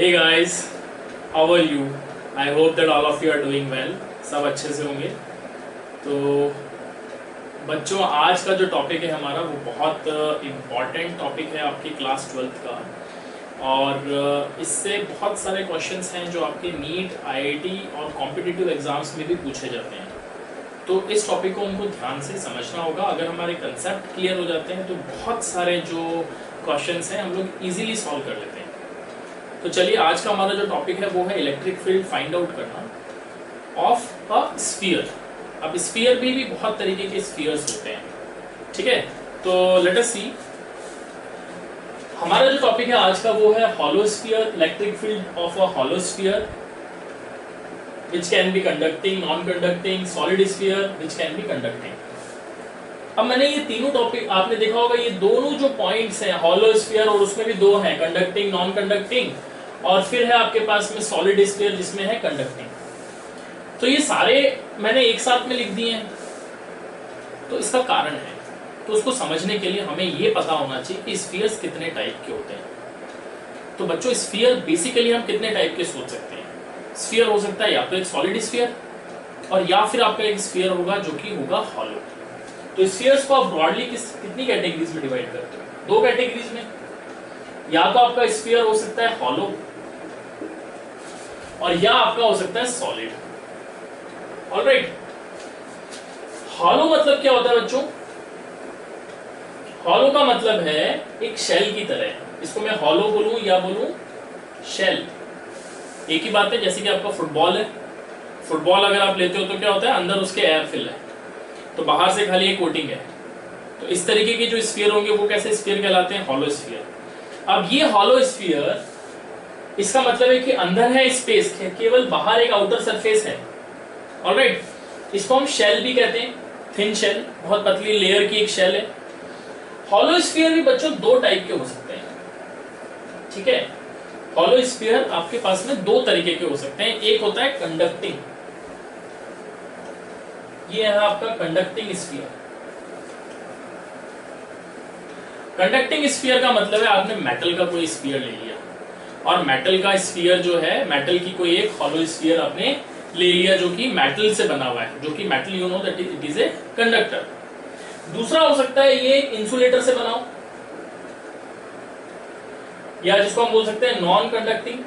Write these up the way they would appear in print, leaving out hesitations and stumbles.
Hey guys, how are you? I hope that all of you are doing well. सब अच्छे से होंगे। तो बच्चों, आज का जो टॉपिक है हमारा वो बहुत इम्पॉर्टेंट टॉपिक है आपकी क्लास 12th का, और इससे बहुत सारे क्वेश्चंस हैं जो आपके नीट, आईआईटी और कॉम्पिटिटिव एग्जाम्स में भी पूछे जाते हैं। तो इस टॉपिक को उनको ध्यान से समझना होगा। अगर हमारे कंसेप्ट क्लियर हो जाते हैं तो बहुत सारे जो क्वेश्चंस हैं हम लोग इजीली सॉल्व कर लेते हैं। तो चलिए, आज का हमारा जो टॉपिक है वो है इलेक्ट्रिक फील्ड फाइंड आउट करना ऑफ अ स्फीयर। अब स्फीयर में भी बहुत तरीके के स्फीयर्स होते हैं, ठीक है। तो लेट अस सी, हमारा जो टॉपिक है आज का वो है hollow sphere, electric field of a hollow sphere which can be conducting, non-conducting, solid sphere which can be conducting। अब मैंने ये तीनों टॉपिक, आपने देखा होगा ये दोनों जो पॉइंट्स हैं हॉलो स्फीयर, और उसमें भी दो हैं, कंडक्टिंग, नॉन कंडक्टिंग, और फिर है आपके पास में सॉलिड स्फीयर जिसमें है कंडक्टिंग। तो ये सारे मैंने एक साथ में लिख दिए हैं। तो इसका कारण है, तो उसको समझने के लिए हमें ये पता होना चाहिए कि स्फीयर्स कितने टाइप के होते हैं। तो बच्चों, स्फीयर बेसिकली हम कितने टाइप के सोच सकते हैं। स्फीयर हो सकता है या तो एक सॉलिड स्फीयर, और या फिर आपका एक स्फीयर होगा जो कि होगा हॉलो। तो स्फीयर्स को आप ब्रॉडली कितनी कैटेगरीज में डिवाइड करते हो? दो कैटेगरीज में। या तो आपका स्फीयर हो सकता है हॉलो, और या आपका हो सकता है सॉलिड। ऑलराइट, हॉलो मतलब क्या होता है बच्चों? हॉलो का मतलब है एक शेल की तरह। इसको मैं हॉलो बोलूं या बोलूं शेल, एक ही बात है। जैसे कि आपका फुटबॉल है, फुटबॉल अगर आप लेते हो तो क्या होता है, अंदर उसके एयर फिल है, तो बाहर से खाली एक कोटिंग है। तो इस तरीके के जो स्फीयर होंगे वो कैसे स्फीयर कहलाते हैं? Hollow sphere. अब ये हॉलो स्फीयर, इसका मतलब है कि अंदर है स्पेस, केवल बाहर एक आउटर सरफेस है। ऑलराइट, इसको हम शेल भी कहते हैं, थिन शेल, बहुत पतली लेयर की एक शेल है। हॉलो स्फीयर भी बच्चों दो टाइप के हो सकते हैं, ठीक है। हॉलो स्फीयर आपके पास में दो तरीके के हो सकते हैं। एक होता है कंडक्टिंग, ये है आपका कंडक्टिंग स्फीयर। कंडक्टिंग स्फीयर का मतलब है आपने मेटल का कोई स्फीयर ले लिया, और मेटल का स्फीयर जो है, मेटल की कोई एक हॉलो स्फीयर आपने ले लिया जो कि मेटल से बना हुआ है, जो कि metal you know that it is a conductor. दूसरा हो सकता है ये इंसुलेटर से बना हो, या जिसको हम बोल सकते हैं नॉन कंडक्टिंग,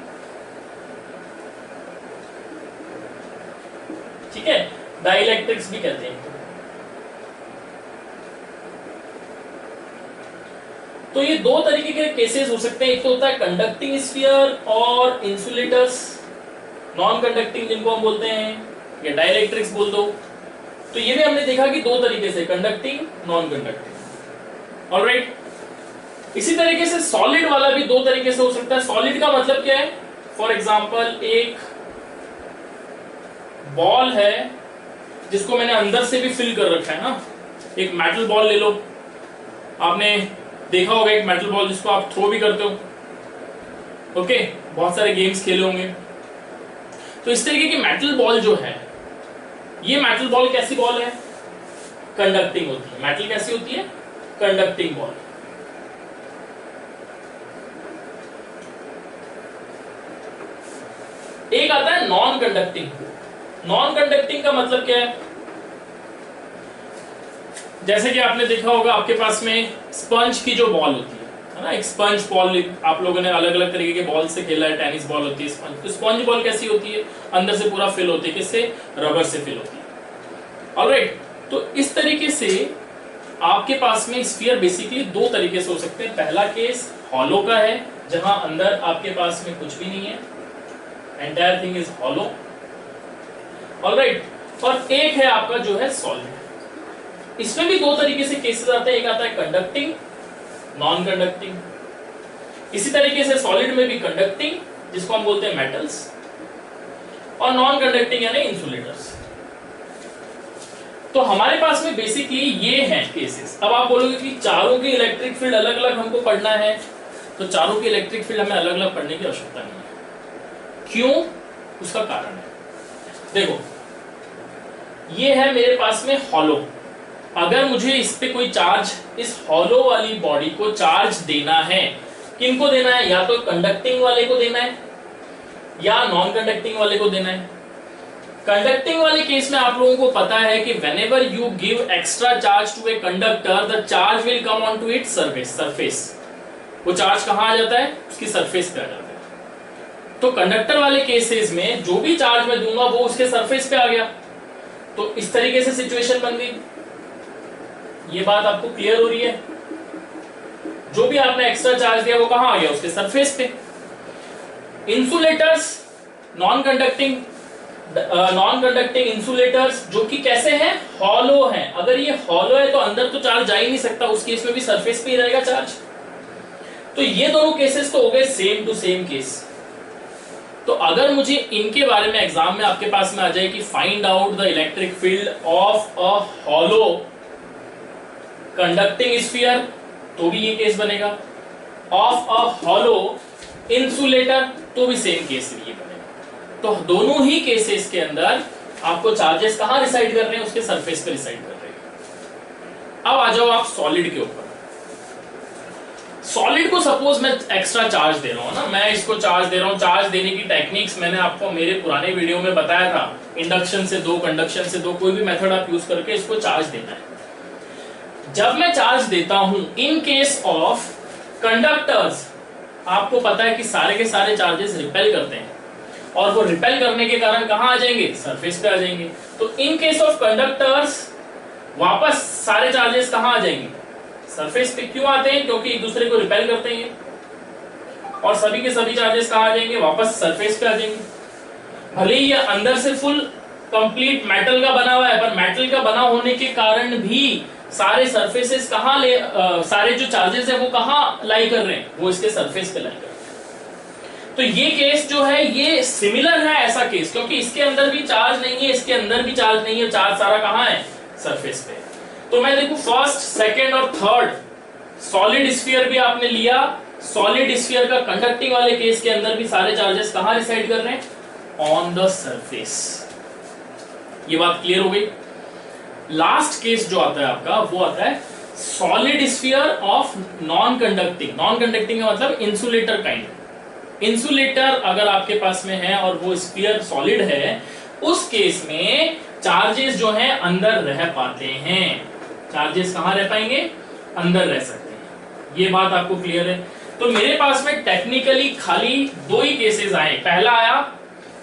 ठीक है, डाइइलेक्ट्रिक्स भी कहते हैं। तो ये दो तरीके के केसेस हो सकते हैं। एक तो होता है कंडक्टिंग स्फीयर और इंसुलेटर्स, नॉन कंडक्टिंग जिनको हम बोलते हैं, या डाइइलेक्ट्रिक्स बोल दो। तो ये भी हमने देखा कि दो तरीके से, कंडक्टिंग, नॉन कंडक्टिंग। ऑलराइट, इसी तरीके से सॉलिड वाला भी दो तरीके से हो सकता है। सॉलिड का मतलब क्या है? फॉर एग्जांपल एक बॉल है जिसको मैंने अंदर से भी फिल कर रखा है ना। एक मेटल बॉल ले लो, आपने देखा होगा एक मेटल बॉल जिसको आप थ्रो भी करते हो, ओके, बहुत सारे गेम्स खेले होंगे। तो इस तरीके की मेटल बॉल जो है, ये मेटल बॉल कैसी बॉल है? कंडक्टिंग होती है। मेटल कैसी होती है? Conducting ball. एक आता है नॉन कंडक्टिंग। नॉन कंडक्टिंग का मतलब क्या है? जैसे कि आपने देखा होगा आपके पास में स्पंज की जो बॉल होती है ना, एक स्पंज बॉल, आप लोगों ने अलग अलग तरीके के बॉल से खेला है। टेनिस बॉल होती है स्पंज, तो स्पंज बॉल कैसी होती है? अंदर से पूरा फिल होती है, किससे? रबर से फिल होती है। ऑलराइट, तो इस तरीके से आपके पास में स्फीयर बेसिकली दो तरीके से हो सकते हैं। पहला केस हॉलो का है, जहां अंदर आपके पास में कुछ भी नहीं है, entire thing is hollow. Alright, और एक है आपका जो है सॉलिड। इसमें भी दो तरीके से केसेस आते हैं, एक आता है कंडक्टिंग, नॉन कंडक्टिंग। इसी तरीके से सॉलिड में भी कंडक्टिंग, जिसको हम बोलते हैं मेटल्स, और नॉन कंडक्टिंग यानी इंसुलेटर्स। तो हमारे पास में बेसिकली ये हैं केसेस। अब आप बोलोगे कि चारों की इलेक्ट्रिक फील्ड अलग अलग हमको पढ़ना है, तो चारों की इलेक्ट्रिक फील्ड हमें अलग अलग पढ़ने की आवश्यकता नहीं है। क्यों? उसका कारण है, देखो, ये है मेरे पास में हॉलो। अगर मुझे इस पे कोई चार्ज, इस हॉलो वाली बॉडी को चार्ज देना है, किनको देना है? या तो कंडक्टिंग वाले को देना है, या नॉन कंडक्टिंग वाले को देना है? कंडक्टिंग वाले केस में आप लोगों को पता है कि whenever you give extra charge to a conductor, the charge will come onto its surface. वो चार्ज कहाँ आ जाता है? उसकी सरफेस पे आ जाता है। तो कंडक्टर वाले केसेस में जो भी चार्ज मैं दूंगा वो उसके सरफेस पे आ गया। तो इस तरीके से सिचुएशन बन गई। ये बात आपको क्लियर हो रही है? जो भी आपने एक्स्ट्रा चार्ज दिया वो कहाँ आ गया? उसके सरफेस पे। इंसुलेटर्स, नॉन कंडक्टिंग इंसुलेटर्स जो कि कैसे हैं? हॉलो हैं। अगर ये हॉलो है तो अंदर तो चार्ज जा ही नहीं सकता, उस केस में भी सरफेस पे ही रहेगा चार्ज। तो ये दोनों केसेस तो हो गए सेम टू सेम केस। तो अगर मुझे इनके बारे में एग्जाम में आपके पास में आ जाए कि find out the electric field of a hollow conducting sphere, तो भी ये केस बनेगा। ऑफ अ हॉलो इंसुलेटर, तो भी सेम केस ये बनेगा। तो दोनों ही केसेस के अंदर आपको चार्जेस कहां रिसाइड कर रहे हैं? उसके सरफेस पे रिसाइड कर रहे हैं। अब आ जाओ आप सॉलिड के ऊपर। सॉलिड को सपोज मैं एक्स्ट्रा चार्ज दे रहा हूं ना, मैं इसको चार्ज दे रहा हूं। चार्ज देने की टेक्निक्स मैंने आपको मेरे पुराने वीडियो में बताया था। इंडक्शन से दो, कंडक्शन से दो, कोई भी मेथड आप यूज करके इसको चार्ज देना है। जब मैं चार्ज देता हूं इन केस ऑफ कंडक्टर्स, आपको पता है कि सारे के सारे चार्जेस रिपेल करते हैं और वो रिपेल करने के कारण कहां आ जाएंगे? सरफेस पे आ जाएंगे। तो इन केस ऑफ कंडक्टर्स वापस सारे चार्जेस कहां आ जाएंगे? सरफेस पे। क्यों आते हैं? क्योंकि एक दूसरे को रिपेल करते हैं और सभी के सभी चार्जेस कहां आ जाएंगे? वापस सरफेस पे आ जाएंगे। भले ही ये अंदर से फुल कंप्लीट मेटल का बना हुआ है, पर मेटल का बना होने के कारण भी सारे सरफेसेस कहां सारे जो चार्जेस है वो कहां लाई कर रहे हैं? वो इसके सरफेस पे लाई कर रहे हैं। तो ये केस जो है ये सिमिलर है ऐसा केस, क्योंकि इसके अंदर भी चार्ज नहीं है, इसके अंदर भी चार्ज नहीं है, चार्ज सारा कहां है? सरफेस पे। तो मैं देखूं फर्स्ट, सेकंड और थर्ड सॉलिड स्फीयर भी आपने लिया। सॉलिड स्फीयर का कंडक्टिंग वाले केस के अंदर भी सारे चार्जेस कहां रिसाइड कर रहे हैं? On the surface. ये बात क्लियर हो गई? लास्ट केस जो आता है आपका वो आता है solid sphere of non conducting. Non conducting का मतलब इंसुलेटर काइंड। इंसुलेटर अगर आपके पास में है और वो स्फीयर सॉलिड है, उस केस में चार्जेस जो हैं अंदर रह पाते हैं। चार्जेस कहां रह पाएंगे? अंदर रह सकते हैं। ये बात आपको क्लियर है? तो मेरे पास में टेक्निकली खाली दो ही केसेस आए। पहला आया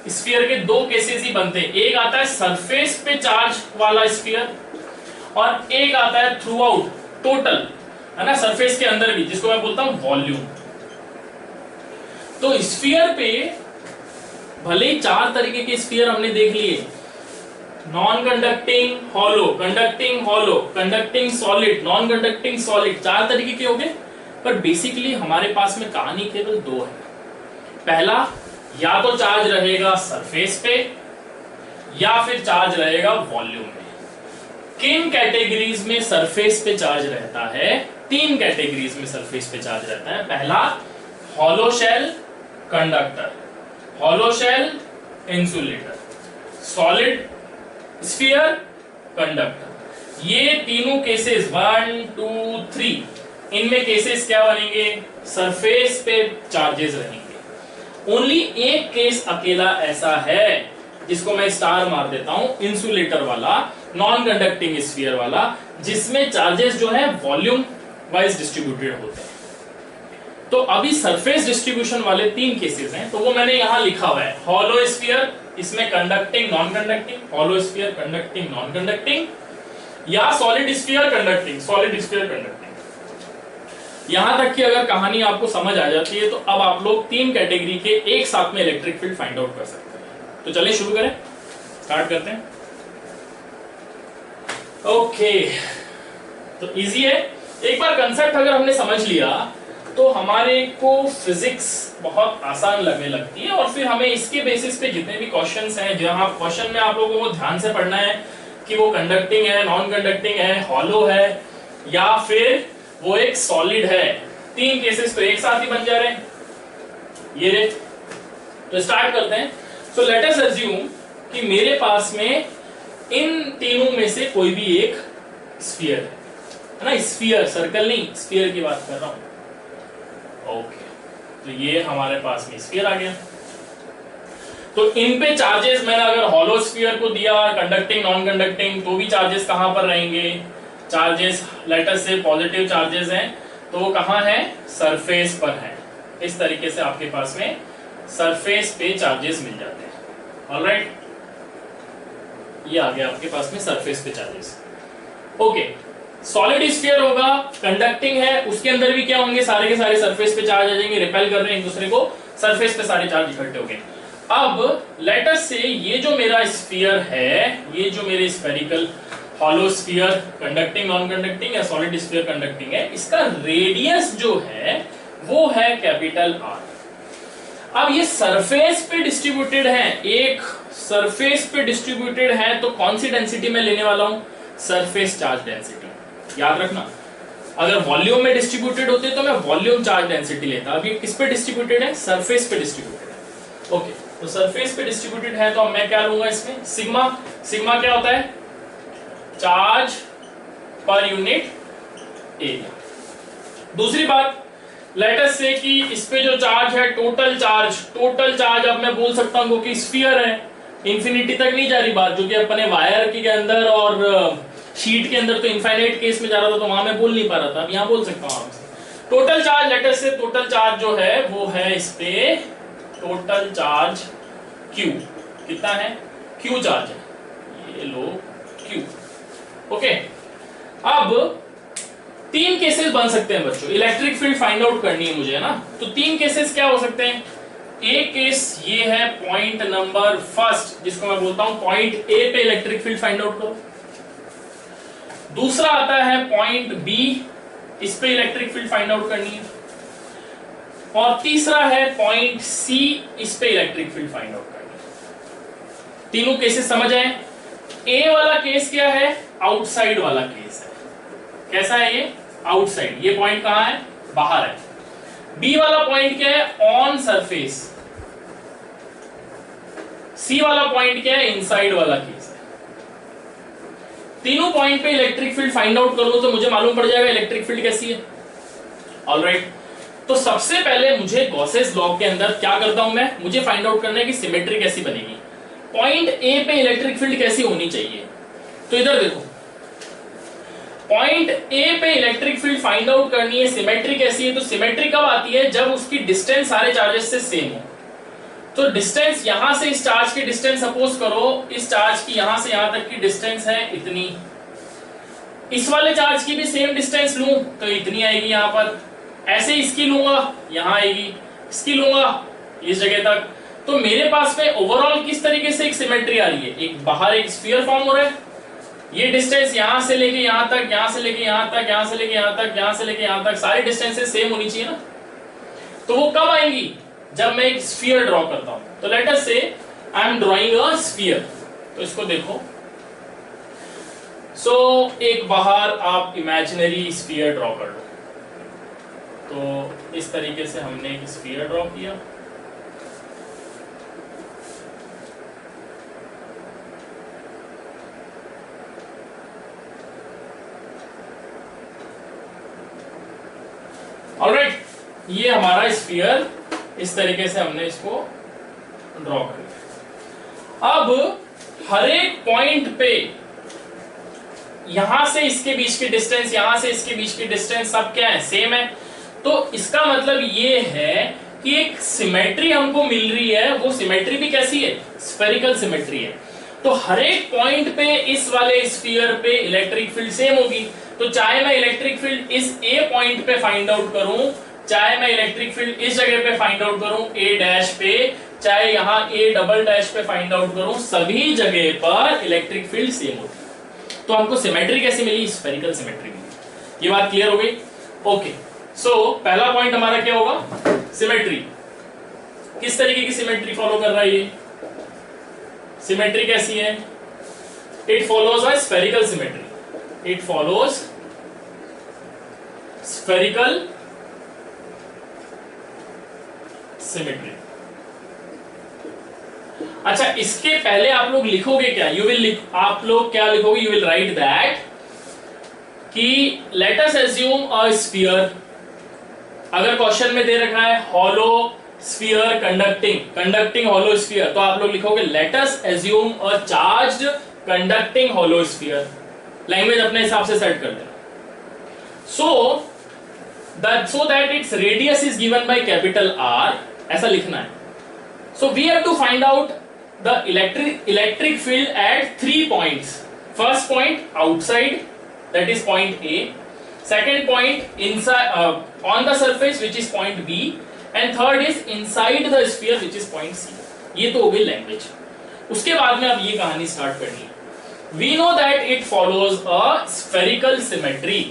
स्फीयर के दो केसेस ही बनते हैं। एक आता है सरफेस पे चार्ज वाला स्फीयर और एक आता है थ्रू आउट टोटल, है ना, सरफेस के अंदर भी, जिसको मैं बोलता हूं वॉल्यूम। तो स्फीयर पे भले ही चार तरीके के स्फीयर हमने देख लिए, non conducting hollow, conducting hollow, conducting solid, non conducting solid, चार तरीके के हो गए। पर बेसिकली हमारे पास में कहानी केवल दो है। पहला, या तो चार्ज रहेगा सरफेस पे या फिर चार्ज रहेगा वॉल्यूम में। किन कैटेगरीज में सरफेस पे चार्ज रहता है? तीन कैटेगरीज में सरफेस पे चार्ज रहता है। पहला, hollow shell conductor, hollow shell insulator, solid sphere conductor. ये तीनों केसेस 1 2 3, इनमें केसेस क्या बनेंगे? सरफेस पे चार्जेस रहेंगे। ओनली एक केस अकेला ऐसा है जिसको मैं स्टार मार देता हूं, इंसुलेटर वाला, नॉन कंडक्टिंग स्फीयर वाला, जिसमें चार्जेस जो है वॉल्यूम वाइज डिस्ट्रीब्यूटेड होते हैं। तो अभी सरफेस डिस्ट्रीब्यूशन वाले तीन केसेस हैं, तो वो मैंने यहां लिखा हुआ है। हॉलो स्फीयर, इसमें conducting non conducting, hollow sphere conducting non conducting, या solid sphere conducting, solid sphere conducting. यहां तक कि अगर कहानी आपको समझ आ जाती है तो अब आप लोग तीन कैटेगरी के एक साथ में इलेक्ट्रिक फील्ड फाइंड आउट कर सकते हैं। तो चलिए शुरू करें, स्टार्ट करते हैं। ओके, तो इजी है। एक बार कंसेप्ट अगर हमने समझ लिया तो हमारे को फिजिक्स बहुत आसान लगने लगती है, और फिर हमें इसके बेसिस पे जितने भी क्वेश्चंस हैं, जहां क्वेश्चन में आप लोगों को ध्यान से पढ़ना है कि वो कंडक्टिंग है, नॉन कंडक्टिंग है, हॉलो है, या फिर वो एक सॉलिड है। तीन केसेस तो एक साथ ही बन जा रहे हैं ये रे। तो स्टार्ट करते हैं। सो लेट अस अज्यूम कि मेरे पास में इन तीनों में से कोई भी एक स्फीयर है ना, स्फीयर, सर्कल नहीं, स्फीयर की बात कर रहा हूं। ओके, तो ये हमारे पास में स्फीयर आ गया। तो इन पे चार्जेस मैंने अगर हॉलो स्फीयर को दिया कंडक्टिंग नॉन कंडक्टिंग तो भी चार्जेस कहां पर रहेंगे, चार्जेस लेटर से पॉजिटिव चार्जेस हैं तो वो कहां है, सरफेस पर है। इस तरीके से आपके पास में सरफेस पे चार्जेस मिल जाते हैं। ऑलराइट, ये आ गया आपके पास में सरफेस पे चार्जेस। ओके, सॉलिड स्फीयर होगा, कंडक्टिंग है, उसके अंदर भी क्या होंगे, सारे के सारे सरफेस पे चार्ज आ जाएंगे, रिपेल कर रहे हैं एक दूसरे को, सरफेस पे सारे चार्ज इकट्ठे हो गए। अब लेटर से ये जो मेरा स्फीयर है, ये जो मेरे spherical hollow sphere conducting non conducting या सॉलिड स्फीयर कंडक्टिंग है, इसका रेडियस जो है वो है कैपिटल आर। अब ये सरफेस पे डिस्ट्रीब्यूटेड है, एक सरफेस पे डिस्ट्रीब्यूटेड है, तो कौन सी डेंसिटी मैं लेने वाला हूं, सरफेस चार्ज डेंसिटी। याद रखना, अगर वॉल्यूम में डिस्ट्रीब्यूटेड होते तो मैं वॉल्यूम चार्ज डेंसिटी लेता, अभी किस पे डिस्ट्रीब्यूटेड है, सरफेस पे डिस्ट्रीब्यूटेड है। ओके, तो सरफेस पे डिस्ट्रीब्यूटेड है तो अब मैं क्या लूंगा इसमें, सिग्मा। सिग्मा क्या होता है, चार्ज पर यूनिट एरिया। दूसरी बात, लेट अस से कि इस पे जो चार्ज है टोटल चार्ज अब मैं बोल सकता हूं कि स्फीयर है, इंफिनिटी तक नहीं जा रही बात, जो कि अपने वायर के अंदर और शीट के अंदर तो इनफाइनाइट केस में जा रहा था तो वहां मैं बोल नहीं पा रहा था, अब यहां बोल सकता हूं आपसे। टोटल चार्ज, लेट अस से टोटल चार्ज जो है वो है इस पे टोटल चार्ज Q। कितना है, Q चार्ज है, ये लो Q। ओके, अब तीन केसेस बन सकते हैं बच्चों, इलेक्ट्रिक फील्ड फाइंड आउट करनी है मुझे, है ना। तो तीन केसेस क्या हो सकते हैं, एक केस ये है पॉइंट नंबर फर्स्ट, जिसको मैं बोलता हूं पॉइंट ए पे इलेक्ट्रिक फील्ड फाइंड आउट करो। दूसरा आता है पॉइंट बी, इस पे इलेक्ट्रिक फील्ड फाइंड आउट करनी है। और तीसरा है पॉइंट सी, इस पे इलेक्ट्रिक फील्ड फाइंड आउट करनी है। तीनों केसेस समझ आए। ए वाला केस क्या है, आउटसाइड वाला केस है। कैसा है ये, आउटसाइड, ये पॉइंट कहां है, बाहर है। बी वाला पॉइंट क्या है, ऑन सरफेस। सी वाला पॉइंट क्या है, इनसाइड वाला केस है। तीनों पॉइंट पे इलेक्ट्रिक फील्ड फाइंड आउट करूं तो मुझे मालूम पड़ जाएगा इलेक्ट्रिक फील्ड कैसी है। ऑलराइट, तो सबसे पहले मुझे गॉसेस लॉ के अंदर क्या करता हूं मैं, मुझे फाइंड आउट करना है कि सिमेट्री कैसी बनेगी, पॉइंट ए पे इलेक्ट्रिक फील्ड कैसी होनी चाहिए। तो इधर देखो, पॉइंट ए पे इलेक्ट्रिक फील्ड फाइंड आउट करनी है, सिमेट्री कैसी है, तो सिमेट्री कब आती है, जब उसकी डिस्टेंस सारे चार्जेस से सेम हो। तो डिस्टेंस यहां से इस चार्ज की डिस्टेंस सपोज करो, इस चार्ज की यहां से यहां तक की डिस्टेंस है इतनी, इस वाले चार्ज की भी सेम डिस्टेंस लूं तो इतनी आएगी यहां पर, ऐसे इसकी लूंगा यहां आएगी, इसकी लूंगा इस जगह तक। तो मेरे पास में ओवरऑल किस तरीके से एक सिमेट्री आ रही है, एक बाहर एक स्फीयर फॉर्म हो रहा है, ये डिस्टेंस यहां से लेके यहां तक, यहां से लेके यहां तक, यहां से लेके यहां तक, यहां से लेके यहां तक, सारी डिस्टेंसेस सेम होनी चाहिए ना। तो वो कब आएंगी, जब मैं एक स्फीयर ड्रॉ करता हूं। तो लेट अस से I am drawing a sphere, तो इसको देखो। सो एक बाहर आप इमेजिनरी स्फीयर ड्रॉ कर लो। तो इस तरीके से हमने एक स्फीयर ड्रॉ किया। ऑलराइट, ये हमारा स्फीयर, इस तरीके से हमने इसको ड्रॉ कर लिया। अब हर एक पॉइंट पे यहां से इसके बीच की डिस्टेंस, यहां से इसके बीच की डिस्टेंस सब क्या है, सेम है। तो इसका मतलब ये है कि एक सिमेट्री हमको मिल रही है, वो सिमेट्री भी कैसी है, स्फेरिकल सिमेट्री है। तो हर एक पॉइंट पे इस वाले स्फीयर पे इलेक्ट्रिक फील्ड सेम होगी। तो चाहे मैं इलेक्ट्रिक फील्ड इस ए पॉइंट पे फाइंड आउट करूं, चाहे मैं इलेक्ट्रिक फील्ड इस जगह पे फाइंड आउट करूं ए डैश पे, चाहे यहां ए डबल डैश पे फाइंड आउट करूं, सभी जगह पर इलेक्ट्रिक फील्ड सेम होती है। तो हमको सिमेट्री कैसे मिली, स्फेरिकल सिमेट्री मिली। ये बात क्लियर हो गई। ओके, सो पहला पॉइंट हमारा क्या होगा, सिमेट्री। किस तरीके की सिमेट्री फॉलो कर रहा है ये, सिमेट्री कैसी है, it follows a spherical symmetry, it follows spherical symmetry. अच्छा, इसके पहले आप लोग लिखोगे क्या, आप लोग क्या लिखोगे, यू विल राइट दैट कि let us assume a sphere. अगर क्वेश्चन में दे रखा है hollow sphere conducting hollow sphere, तो आप लोग लिखोगे let us assume a charged conducting hollow sphere. Language अपने हिसाब से सेट कर देना। So that its radius is given by capital R, ऐसा लिखना है। So we have to find out the electric field at 3 points. First point outside, that is point A, second point inside on the surface which is point B, and third is inside the sphere which is point C। ये तो हो गई language. उसके बाद में अब ये कहानी स्टार्ट करनी है। We know that it follows a spherical symmetry,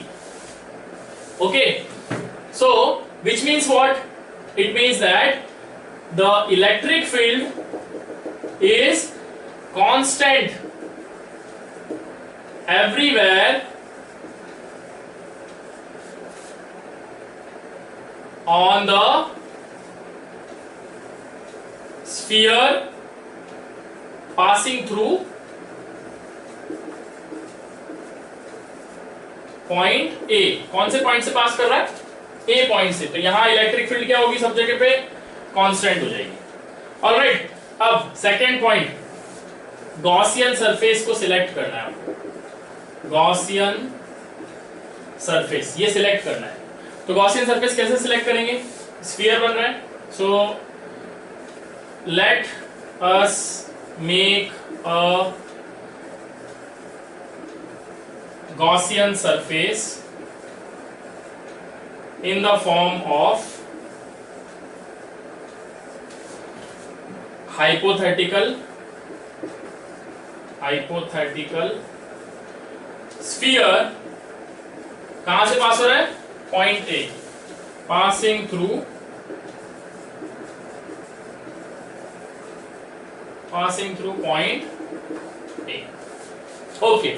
okay, so which means what? It means that the electric field is constant everywhere on the sphere passing through point A। कौन से पॉइंट से पास कर रहा है? A point से। तो यहां electric field क्या होगी? सब जगह पे कांस्टेंट हो जाएगी। ऑलराइट, अब सेकेंड पॉइंट, गॉसियन सरफेस को सिलेक्ट करना है आपको। गॉसियन सरफेस ये सिलेक्ट करना है। तो गॉसियन सरफेस कैसे सिलेक्ट करेंगे? स्फीयर बन रहा है, so let us make a Gaussian surface in the form of hypothetical sphere। कहां से पास हो रहा है? Point A, passing through point A। Okay,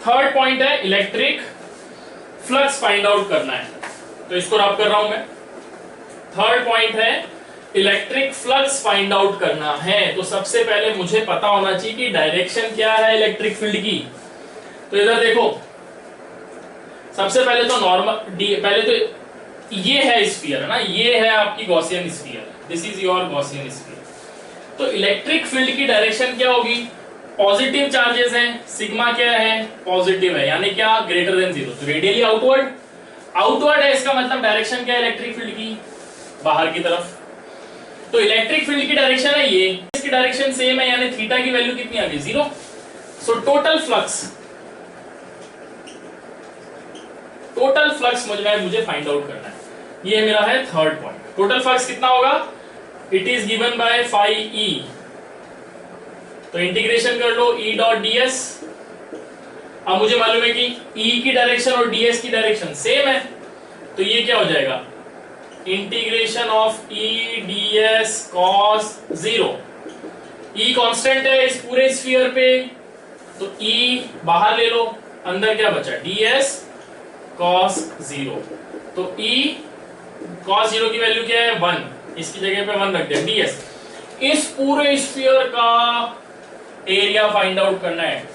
third point है इलेक्ट्रिक फ्लक्स फाइंड आउट करना है, तो इसको रब कर रहा हूं मैं। थर्ड पॉइंट है इलेक्ट्रिक फ्लक्स फाइंड आउट करना है। तो सबसे पहले मुझे पता होना चाहिए कि डायरेक्शन क्या है इलेक्ट्रिक फील्ड की। तो इधर देखो, सबसे पहले तो पहले तो ये है स्फीयर है ना, ये है आपकी Gaussian sphere, this is your Gaussian sphere. तो इलेक्ट्रिक फील्ड की डायरेक्शन क्या होगी? पॉजिटिव चार्जेस हैं, सिग्मा क्या है? पॉजिटिव है, यानी क्या? Greater than 0। तो रेडियली आउटवर्ड है, इसका मतलब डायरेक्शन क्या है इलेक्ट्रिक फील्ड की? बाहर की तरफ। तो इलेक्ट्रिक फील्ड की डायरेक्शन है ये, इसकी डायरेक्शन सेम है, यानी थीटा की वैल्यू कितनी आ गई? 0। सो टोटल फ्लक्स मुझे फाइंड आउट करना है। ये मेरा है थर्ड पॉइंट। टोटल फ्लक्स कितना होगा? It is given by phi E। तो इंटीग्रेशन कर लो E डॉट ds। अब मुझे मालूम है कि E की डायरेक्शन और ds की डायरेक्शन सेम है, तो ये क्या हो जाएगा? Integration of E ds cos 0। E constant है इस पूरे स्फीयर पे, तो E बाहर ले लो, अंदर क्या बचा? ds cos 0। तो E cos 0 की वैल्यू क्या है? 1। इसकी जगह पे 1 रख दे। ds इस पूरे स्फीयर का एरिया फाइंड आउट करना है।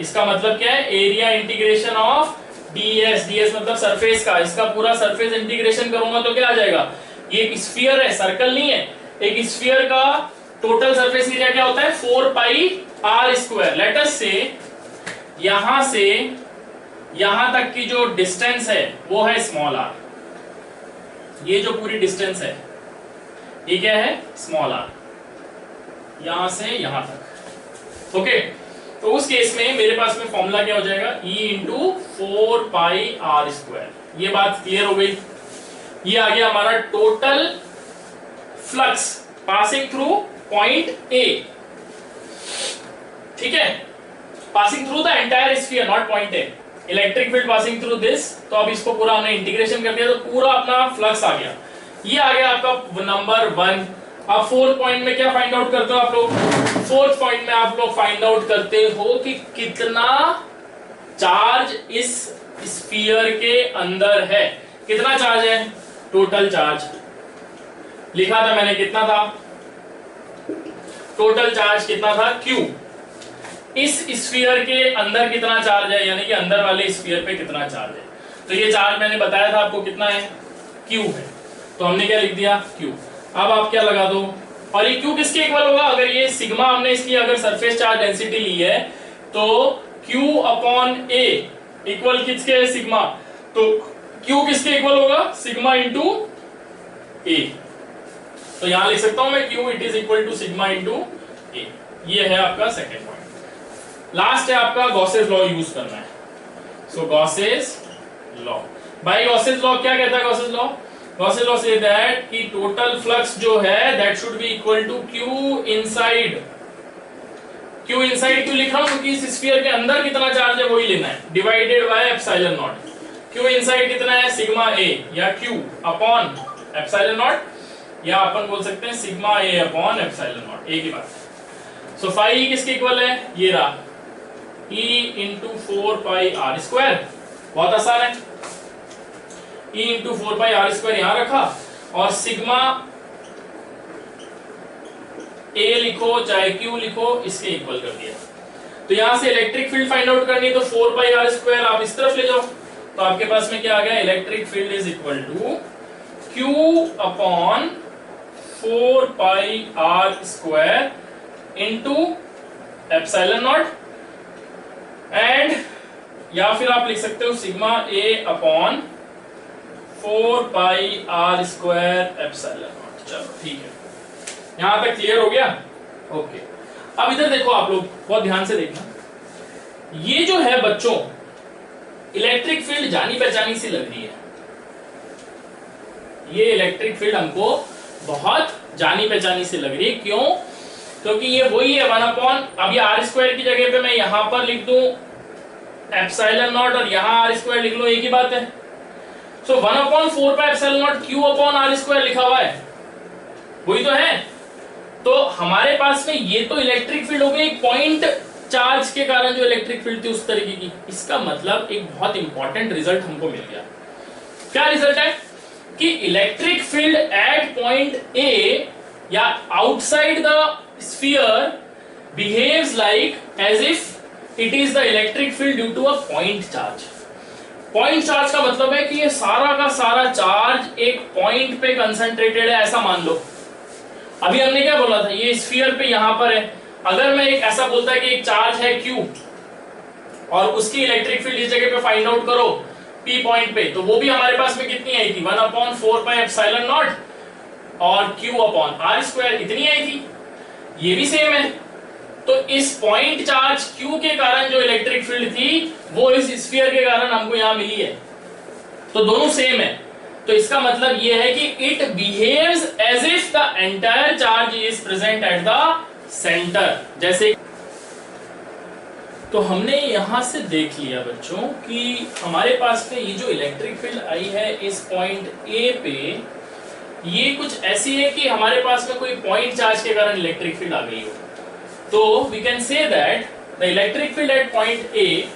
इसका मतलब क्या है? एरिया इंटीग्रेशन ऑफ ds मतलब सरफेस का, इसका पूरा सरफेस इंटीग्रेशन करूंगा तो क्या आ जाएगा? ये एक स्फीयर है, सर्कल नहीं है। एक स्फीयर का टोटल सरफेस एरिया क्या होता है? 4 पाई r स्क्वायर। लेट अस से यहां तक की जो डिस्टेंस है वो है स्मॉल r। ये जो पूरी डिस्टेंस है ये क्या है? स्मॉल r, यहां से यहां तक। ओके, तो उस केस में मेरे पास में फॉर्मूला क्या हो जाएगा? E इंटू 4 पाई r स्क्वायर। ये बात क्लियर हो गई। ये आ गया हमारा total flux passing through point A। ठीक है, passing through the entire sphere, not point A। Electric field passing through this, तो अब इसको पूरा हमने इंटीग्रेशन कर दिया, तो पूरा अपना फ्लक्स आ गया। ये आ गया आपका नंबर 1। अब फोर्थ पॉइंट में क्या फाइंड आउट करते हो आप लोग? फोर्थ पॉइंट में आप लोग फाइंड आउट करते हो कि कितना चार्ज इस स्फीयर के अंदर है। कितना चार्ज है? टोटल चार्ज लिखा था मैंने, कितना था? टोटल चार्ज कितना था? Q। इस स्फीयर के अंदर कितना चार्ज है, यानी कि अंदर वाले स्फीयर पे कितना चार्ज है? तो ये चार्ज मैंने बताया था आपको कितना है? Q है। तो हमने क्या लिख दिया? Q। अब आप क्या लगा दो, और ये Q किसके इक्वल होगा, अगर ये सिग्मा हमने इसकी अगर सरफेस चार्ज डेंसिटी ली है तो Q अपॉन A इक्वल किसके है, सिग्मा, तो Q किसके इक्वल होगा, सिग्मा इंटू A। तो यहां लिख सकता हूं मैं Q it is equal to sigma into A। ये है आपका सेकेंड पॉइंट। लास्ट है आपका गॉसेस लॉ यूज करना है। So Gauss's law, by Gauss's law क्या कहता है Gauss's law, Gauss's law says that कि टोटल फ्लक्स जो है that should be equal to Q inside. Q inside क्यों लिख रहा हूं, क्योंकि इस स्फीयर के अंदर कितना चार्ज है वही लेना है, divided by epsilon naught. Q inside कितना है, सिग्मा A या Q अपॉन एप्सिलॉन नॉट, या अपन बोल सकते हैं sigma A upon epsilon naught, एक ही बात है। सो फाई E किसके इक्वल है, ये रहा E into 4 pi R square, बहुत आसान है, E into 4 pi R square यहां रखा, और सिग्मा A लिखो चाहे Q लिखो, इसके इक्वल कर दिया। तो यहां से इलेक्ट्रिक फील्ड फाइंड आउट करनी है, तो 4 पाई आर स्क्वायर आप इस तरफ ले जाओ, तो आपके पास में क्या आ गया, electric field is equal to Q upon 4 pi R square into epsilon naught, and या फिर आप लिख सकते हो sigma A upon 4 pi R square epsilon naught. चलो ठीक है, यहां तक क्लियर हो गया, ओके। अब इधर देखो आप लोग, बहुत ध्यान से देखना, ये जो है बच्चों इलेक्ट्रिक फील्ड जानी पहचानी सी लग रही है, ये इलेक्ट्रिक फील्ड हमको बहुत जानी पहचानी सी लग रही है, क्यों, क्योंकि ये वही है 1 अपॉन, अब ये आर स्क्वायर की जगह पे मैं यहां पर लिख दूं एप्सिलॉन नॉट और यहां आर स्क्वायर लिख लो, एक ही बात है। So 1 upon 4 pi epsilon naught Q upon R square लिखा हुआ है, वही तो है। तो हमारे पास में ये तो इलेक्ट्रिक फील्ड हो गई, एक पॉइंट चार्ज के कारण जो इलेक्ट्रिक फील्ड थी उस तरीके की। इसका मतलब एक बहुत इंपॉर्टेंट रिजल्ट हमको मिल गया। क्या रिजल्ट है कि electric field at point A या outside the sphere behaves like as if it is the electric field due to a point charge. Point charge का मतलब है कि ये सारा का सारा चार्ज एक पॉइंट पे कंसंट्रेटेड है, ऐसा मान लो। अभी हमने क्या बोला था, ये स्फीयर पे यहां पर है, अगर मैं एक ऐसा बोलता है कि एक चार्ज है Q और उसकी इलेक्ट्रिक फील्ड इस जगह पे फाइंड आउट करो P पॉइंट पे, तो वो भी हमारे पास में कितनी आई थी, 1 अपॉन 4 पाई एप्सिलॉन नॉट और Q अपॉन आर स्क्वायर, इतनी आई थी। ये भी सेम है, तो इस पॉइंट चार्ज Q के कारण जो इलेक्ट्रिक फील्ड थी वो इस स्फीयर के कारण हमको यहां मिली है, तो दोनों सेम है। तो इसका मतलब ये है कि it behaves as if the entire charge is present at the centre. जैसे तो हमने यहां से देख लिया बच्चों कि हमारे पास में ये जो इलेक्ट्रिक फील्ड आई है इस पॉइंट ए पे, ये कुछ ऐसी है कि हमारे पास में कोई पॉइंट चार्ज के कारण इलेक्ट्रिक फील्ड आ गई हो। तो we can say that the electric field at point A,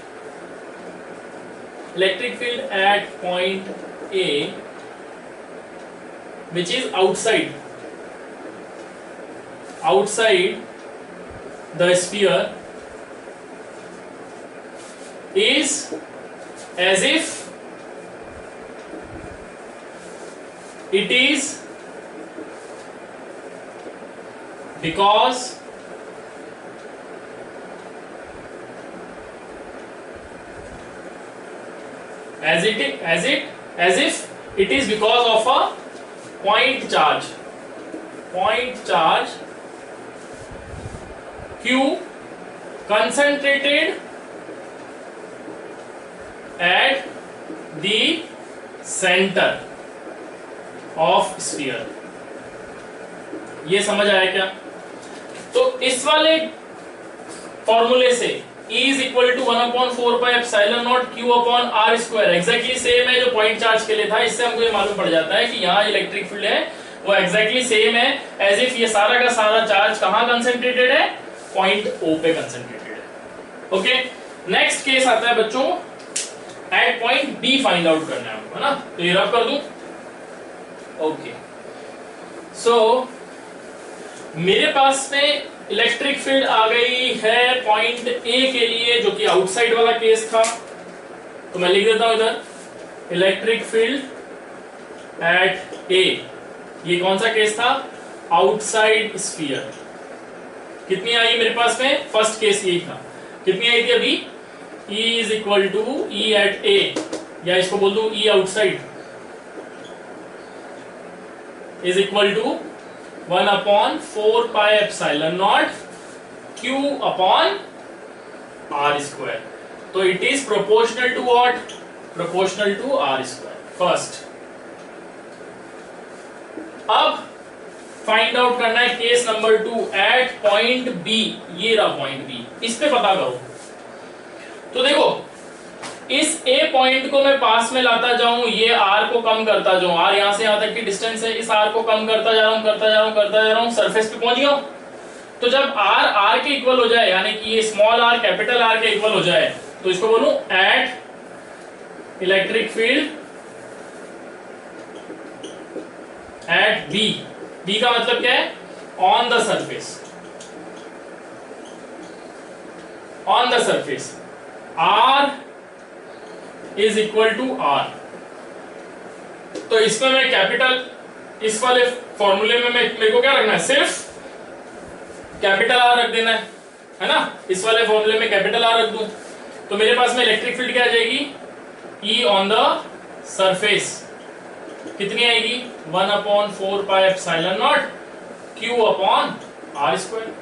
electric field at point A which is outside the sphere is as if it is because as if it is because of a point charge Q concentrated at the center of sphere। ये समझ आया क्या? तो इस वाले फॉर्मूले से E is equal to 1 upon 4 pi epsilon naught Q upon R square exactly same है जो पॉइंट चार्ज के लिए था। इससे हमको ये मालूम पड़ जाता है कि यहाँ इलेक्ट्रिक फील्ड है वो एग्जैक्टली सेम है एज इफ ये सारा का सारा चार्ज कहाँ कंसंट्रेटेड है, पॉइंट O पे कंसंट्रेटेड है। ओके, नेक्स्ट केस आता है बच्चों at point B find out करना है हमको, है ना? तो ये रब कर दूं। ओके, सो मेरे पास में इलेक्ट्रिक फील्ड आ गई है पॉइंट ए के लिए, जो कि आउटसाइड वाला केस था। तो मैं लिख देता हूं इधर इलेक्ट्रिक फील्ड एट ए ये कौन सा केस था? Outside sphere. कितनी आई मेरे पास में? फर्स्ट केस यही था। कितनी आई थी अभी? E is equal to E at A, या इसको बोल दू E outside is equal to 1/4πε0 Q upon R square. तो it is proportional to what? Proportional to R square. First, अब फाइंड आउट करना है case number 2 at point B. ये रहा पॉइंट बी, इस पे पता करो। तो देखो, इस ए पॉइंट को मैं पास में लाता जाऊं, ये आर को कम करता जाऊं, आर यहां से यहां तक की डिस्टेंस है, इस आर को कम करता जा रहा हूं, करता जा रहा हूं, सरफेस पे पहुंच गया हूं। तो जब आर आर के इक्वल हो जाए, यानी कि ये स्मॉल आर कैपिटल आर के इक्वल हो जाए, तो इसको बोलूं at electric field at B. B का मतलब क्या है? On the surface. On the surface R is equal to R. तो इसमें मैं कैपिटल, इस वाले फॉर्मूले में मेरे को क्या रखना है? सिर्फ कैपिटल आर रख देना है ना? इस वाले फॉर्मूले में कैपिटल आर रख दूं तो मेरे पास में इलेक्ट्रिक फील्ड क्या आ जाएगी? E ऑन द सरफेस कितनी आएगी? 1/4πε0 Q अपॉन R स्क्वायर।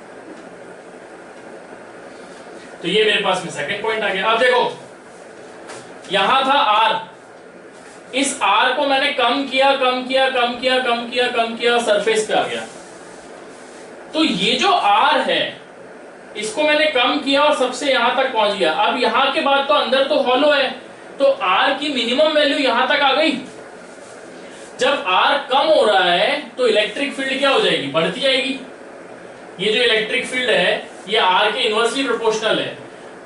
तो ये मेरे पास में सेकंड पॉइंट आ गया। अब देखो, यहां था R, इस R को मैंने कम किया, सरफेस पे आ गया। तो ये जो R है, इसको मैंने कम किया और सबसे यहां तक पहुंच गया। अब यहां के बाद तो अंदर तो हॉलो है, तो R की मिनिमम वैल्यू यहां तक आ गई। जब R कम हो रहा है तो इलेक्ट्रिक फील्ड क्या हो जाएगी? बढ़ती जाएगी। ये जो इलेक्ट्रिक फील्ड है ये R के इनवर्सली प्रोपोर्शनल है।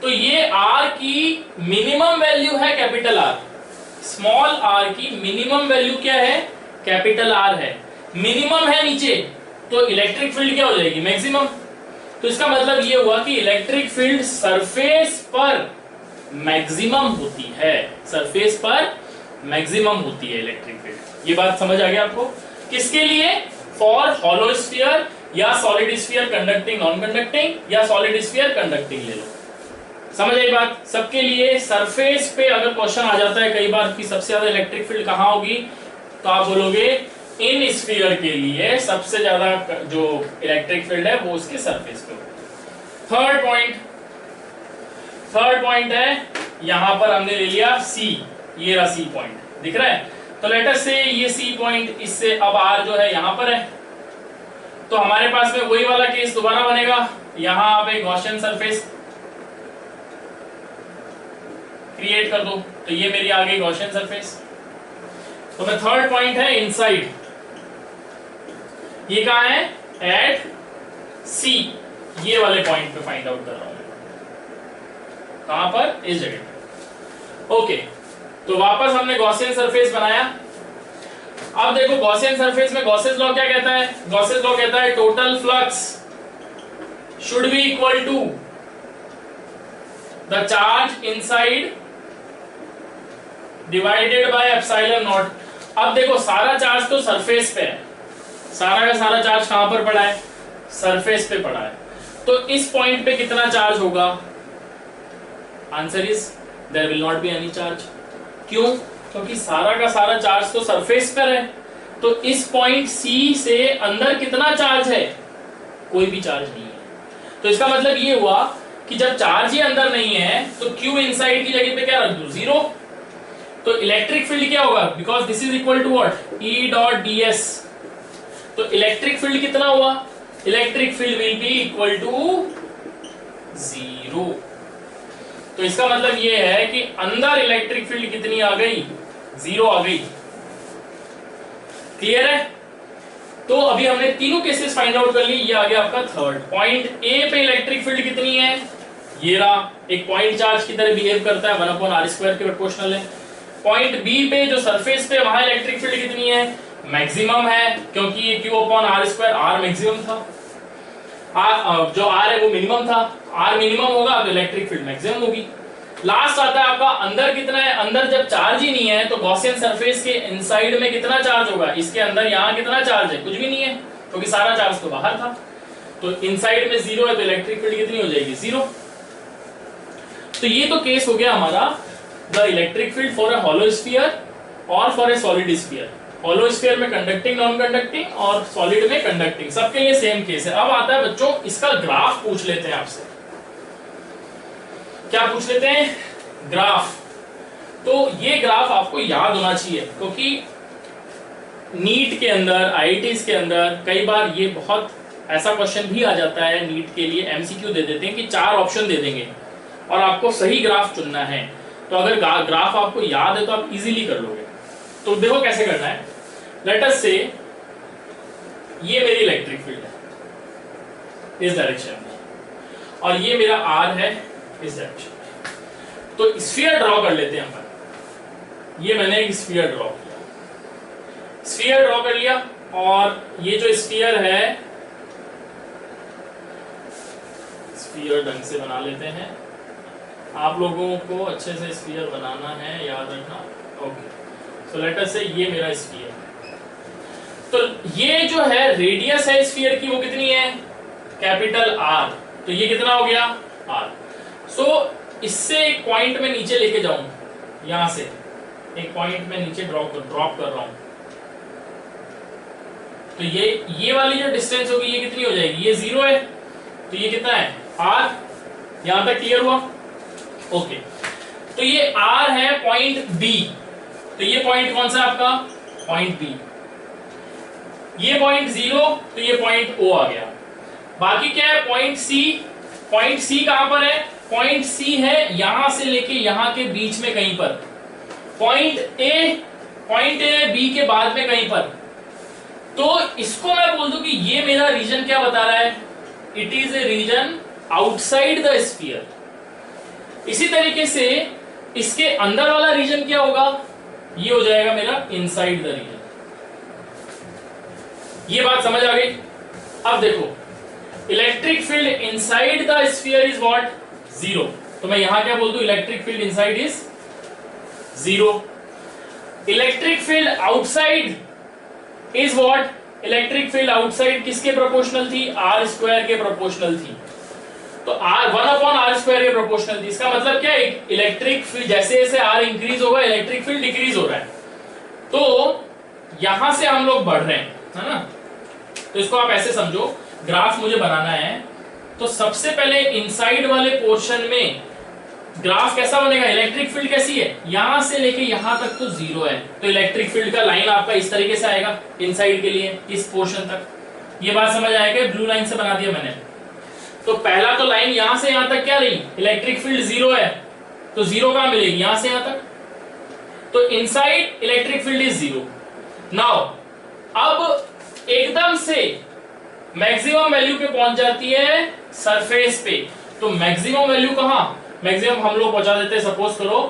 तो ये R की मिनिमम वैल्यू है कैपिटल R। स्मॉल r की मिनिमम वैल्यू क्या है? कैपिटल R है। मिनिमम है नीचे, तो इलेक्ट्रिक फील्ड क्या हो जाएगी? मैक्सिमम। तो इसका मतलब ये हुआ कि इलेक्ट्रिक फील्ड सरफेस पर मैक्सिमम होती है। सरफेस पर मैक्सिमम होती है इलेक्ट्रिक फील्ड। ये बात समझ आ गया आपको? किसके लिए? फॉर हॉलो स्फीयर या solid sphere conducting non conducting, या सॉलिड स्फीयर कंडक्टिंग ले लो। समझ आई बात? सबके लिए सरफेस पे अगर क्वेश्चन आ जाता है कई बार कि सबसे ज्यादा इलेक्ट्रिक फील्ड कहां होगी, तो आप बोलोगे इन स्फीयर के लिए सबसे ज्यादा जो इलेक्ट्रिक फील्ड है वो उसके सरफेस पे होगी। थर्ड पॉइंट है, यहां पर हमने ले लिया C, ये रहा C पॉइंट, दिख रहा है? तो लेट अस से ये C पॉइंट, इससे अब R जो है यहां पर है, तो हमारे पास में वही वाला केस दोबारा बनेगा। यहां आप एक गॉसियन सरफेस क्रिएट कर दो, तो ये मेरी आ गई गॉसियन सरफेस। तो मैं थर्ड पॉइंट है इनसाइड, ये कहां है? एट C, ये वाले पॉइंट पे फाइंड आउट कर रहा हूं। कहां पर? इस जगह पे। ओके, तो वापस हमने गॉसियन सरफेस बनाया। अब देखो गॉसियन सरफेस में गॉसेस लॉ क्या कहता है? गॉसेस लॉ कहता है total flux should be equal to the charge inside divided by epsilon naught. अब देखो सारा चार्ज तो सरफेस पे है, सारा का सारा चार्ज कहां पर पड़ा है? सरफेस पे पड़ा है। तो इस पॉइंट पे कितना चार्ज होगा? Answer is there will not be any charge. क्यों? क्योंकि सारा का सारा चार्ज तो सरफेस पर है। तो इस पॉइंट C से अंदर कितना चार्ज है? कोई भी चार्ज नहीं है। तो इसका मतलब ये हुआ कि जब चार्ज ही अंदर नहीं है तो Q इनसाइड की जगह पे क्या रख दूं? 0। तो इलेक्ट्रिक फील्ड क्या होगा? Because this is equal to what? E dot ds। तो इलेक्ट्रिक फील्ड कितना हुआ? Electric field will be equal to 0। तो इसका मतलब ये है कि अंदर इलेक्ट्रिक फील्ड कितनी आ गई? 0 आ गई। क्लियर है? तो अभी हमने तीनों केसेस फाइंड आउट कर ली। ये आ गया आपका थर्ड पॉइंट। A पे इलेक्ट्रिक फील्ड कितनी है? ये रहा, एक पॉइंट चार्ज की तरह बिहेव करता है, 1/r² के प्रोपोर्शनल है। पॉइंट B पे जो सरफेस पे वहां इलेक्ट्रिक फील्ड कितनी है? मैक्सिमम है, क्योंकि ये Q/r², R मैक्सिमम था, जो R है वो मिनिमम था। R मिनिमम होगा तो इलेक्ट्रिक फील्ड मैक्सिमम होगी। लास्ट आता है आपका अंदर कितना है, अंदर जब चार्ज ही नहीं है तो गॉसियन सरफेस के इनसाइड में कितना चार्ज होगा, इसके अंदर यहाँ कितना चार्ज है, कुछ भी नहीं है क्योंकि सारा चार्ज तो बाहर था। तो इनसाइड में जीरो है तो इलेक्ट्रिक फील्ड कितनी हो जाएगी, जीरो। तो ये तो केस हो गया हमारा the electric field for a hollow sphere और for a solid sphere. Hollow sphere में कंडक्टिंग नॉन कंडक्टिंग और सॉलिड में कंडक्टिंग, सबके लिए सेम केस है। अब आता है बच्चों इसका ग्राफ पूछ लेते हैं आपसे। क्या पूछ लेते हैं, ग्राफ। तो ये ग्राफ आपको याद होना चाहिए क्योंकि नीट के अंदर, आईआईटीज के अंदर कई बार ये बहुत ऐसा क्वेश्चन भी आ जाता है। नीट के लिए एमसीक्यू दे देते हैं कि 4 ऑप्शन दे देंगे और आपको सही ग्राफ चुनना है। तो अगर ग्राफ आपको याद है तो आप इजीली कर लोगे। तो देखो कैसे करना है। लेट अस से ये मेरी इलेक्ट्रिक फील्ड है इस डायरेक्शन में और ये मेरा आर है इस डायरेक्शन में। तो स्फीयर ड्रॉ कर लेते हैं हम। ये मैंने एक स्फीयर ड्रॉ किया, स्फीयर ड्रॉ कर लिया और ये जो स्फीयर है, स्फीयर ढंग से बना लेते हैं। आप लोगों को अच्छे से स्फीयर बनाना है, याद रखना। ओके, सो लेट अस से ये मेरा स्फीयर। तो ये जो है रेडियस है स्फीयर की वो कितनी है, कैपिटल आर। तो ये कितना हो गया, आर। सो इससे एक पॉइंट में नीचे लेके जाऊं, यहां से एक पॉइंट में नीचे ड्रॉप कर रहा हूं। तो ये वाली जो डिस्टेंस होगी ये कितनी हो जाएगी, ये 0 है तो ये कितना है, आर। यहां तक क्लियर हुआ, ओके। तो ये आर है पॉइंट बी। तो ये पॉइंट कौन सा है आपका, पॉइंट बी। ये पॉइंट 0 तो ये पॉइंट ओ आ गया। बाकी क्या है, पॉइंट सी। पॉइंट सी कहां पर है, पॉइंट सी है यहां से लेके यहां के बीच में कहीं पर। पॉइंट ए बी के बाद में कहीं पर। तो इसको मैं बोल दूं कि ये मेरा रीजन क्या बता रहा है, it is a region outside the sphere. इसी तरीके से इसके अंदर वाला रीजन क्या होगा, ये हो जाएगा मेरा इनसाइड द रीजन। ये बात समझ आ गई। अब देखो electric field inside the sphere is what, 0। तो मैं यहां क्या बोल दूं, electric field inside is 0। Electric field outside is what, electric field outside किसके प्रोपोर्शनल थी, आर स्क्वायर के प्रोपोर्शनल थी। तो आर 1/r² के प्रोपोर्शनल थी। इसका मतलब क्या है, इलेक्ट्रिक फील्ड जैसे जैसे आर इंक्रीज होगा इलेक्ट्रिक फील्ड डिक्रीज हो रहा है। तो यहां से हम लोग बढ़ रहे हैं, है ना। तो इसको आप ऐसे समझो, ग्राफ मुझे बनाना है तो सबसे पहले इनसाइड वाले पोर्शन में ग्राफ कैसा बनेगा, इलेक्ट्रिक फील्ड कैसी है, यहां से लेके यहां तक तो 0 है। तो इलेक्ट्रिक फील्ड का लाइन आपका इस तरीके से आएगा इनसाइड के लिए, इस पोर्शन तक। ये बात समझ आएगा, ब्लू लाइन से बना दिया मैंने। तो पहला तो लाइन यहां से यहां तक क्या रही, इलेक्ट्रिक फील्ड 0 है तो 0 कहां मिलेगी, यहां से यहां तक। तो inside electric field is 0। Now अब एकदम से मैक्सिमम वैल्यू पे पहुंच जाती है सरफेस पे। तो मैक्सिमम वैल्यू कहां, मैक्सिमम हम लोग पहुंचा देते हैं। सपोज करो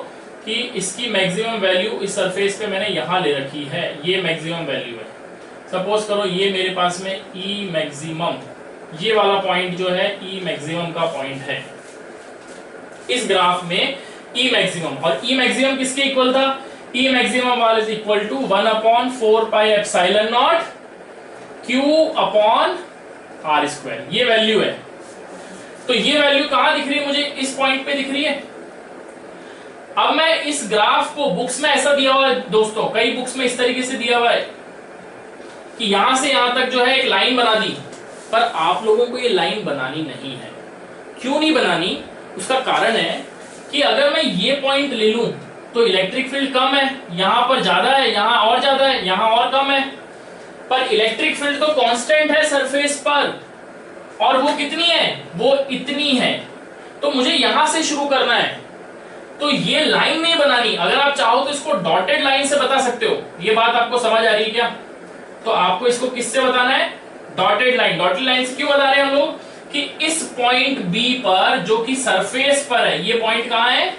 कि इसकी मैक्सिमम वैल्यू इस सरफेस पे मैंने यहां ले रखी है, ये मैक्सिमम वैल्यू है। सपोज करो ये मेरे पास में ई मैक्सिमम, ये वाला पॉइंट जो है ई मैक्सिमम का पॉइंट है इस ग्राफ में, ई मैक्सिमम। और ई मैक्सिमम किसके इक्वल था, ई मैक्सिमम वाला is equal to 1/4 pi epsilon naught Q upon R square. ये वैल्यू है। तो ये वैल्यू कहां दिख रही है मुझे, इस पॉइंट पे दिख रही है। अब मैं इस ग्राफ को, बुक्स में ऐसा दिया हुआ है दोस्तों, कई बुक्स में इस तरीके से दिया हुआ है कि यहां से यहां तक जो है एक लाइन बना दी, पर आप लोगों को ये लाइन बनानी नहीं है। क्यों नहीं बनानी, उसका कारण है कि अगर मैं ये पॉइंट ले लूं तो इलेक्ट्रिक फील्ड कम है, यहां पर ज्यादा है, यहां और ज्यादा है, यहां और कम है। पर इलेक्ट्रिक फील्ड तो कांस्टेंट है सरफेस पर, और वो कितनी है, वो इतनी है। तो मुझे यहां से शुरू करना है, तो ये लाइन नहीं बनानी। अगर आप चाहो तो इसको डॉटेड लाइन से बता सकते हो। ये बात आपको समझ आ रही है क्या, तो आपको इसको किससे बताना है, डॉटेड लाइन। डॉटेड लाइन से क्यों बता रहे हैं हम लोग, कि इस पॉइंट बी पर जो कि सरफेस पर है, ये पॉइंट कहां है,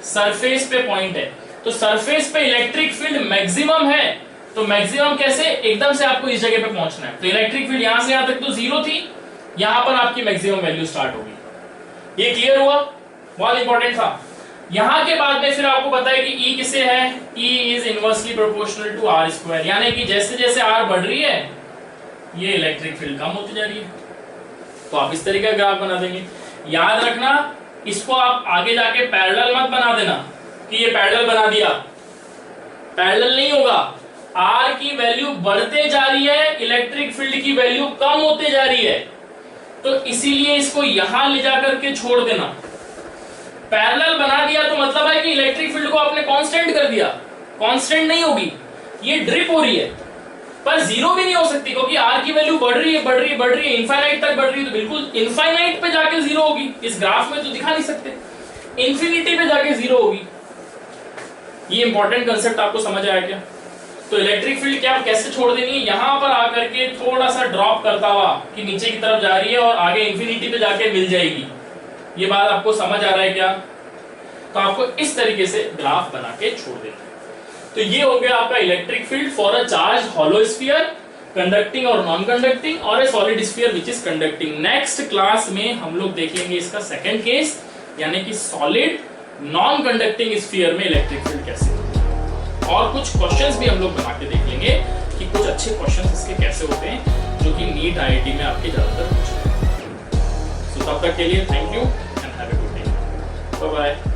सरफेस पे पॉइंट है। तो सरफेस पे इलेक्ट्रिक फील्ड मैक्सिमम है। तो मैक्सिमम कैसे, एकदम से आपको इस जगह पे पहुंचना है। तो इलेक्ट्रिक फील्ड यहां से यहां तक तो 0 थी, यहां पर आपकी मैक्सिमम वैल्यू स्टार्ट होगी। ये क्लियर हुआ, बहुत इंपॉर्टेंट था। यहां के बाद में फिर आपको पता है कि E किससे है, E is inversely proportional to R square, यानी कि जैसे जैसे R बढ़ रही है ये इलेक्ट्रिक फील्ड कम होती जा रही है। तो आप इस तरीके का ग्राफ बना देंगे। याद रखना इसको आप आगे जाके पैरेलल मत बना देना कि ये पैरेलल बना दिया, पैरेलल नहीं होगा। R की वैल्यू बढ़ते जा रही है, इलेक्ट्रिक फील्ड की वैल्यू कम होते जा रही है, तो इसीलिए इसको यहां ले जाकर के छोड़ देना। पैरेलल बना दिया तो मतलब है कि इलेक्ट्रिक फील्ड को आपने कांस्टेंट कर दिया, कांस्टेंट नहीं होगी, ये ड्रिप हो रही है, पर जीरो भी नहीं हो सकती क्योंकि R की वैल्यू बढ़ रही है बढ़ रही है बढ़ रही है, इनफाइनाइट तक बढ़ रही है, तो बिल्कुल इनफाइनाइट पे जाके जीरो होगी। इस ग्राफ में तो दिखा नहीं सकते, इंफिनिटी पे जाके जीरो होगी। ये इंपॉर्टेंट कंसेप्ट आपको समझ आया क्या? तो इलेक्ट्रिक फील्ड क्या कैसे छोड़ देनी है, यहां पर आकर के थोड़ा सा ड्रॉप करता हुआ कि नीचे की तरफ जा रही है और आगे इंफिनिटी पे जाके मिल जाएगी। ये बात आपको समझ आ रहा है क्या? तो आपको इस तरीके से ग्राफ बना के छोड़ देना है। तो ये हो गया आपका electric field for a charge hollow sphere, conducting और नॉन कंडक्टिंग, और ए solid sphere which is conducting. Next class में हम लोग देखेंगे इसका सेकंड केस, यानी कि सॉलिड नॉन कंडक्टिंग स्फीयर में इलेक्ट्रिक फील्ड कैसे होती है, और कुछ क्वेश्चंस भी हम लोग बना के देख लेंगे कि कुछ अच्छे क्वेश्चंस इसके कैसे होते हैं जो कि नीट आईआईटी में आपके ज्यादातर पूछे। तब तक के लिए thank you and have a good day, bye bye.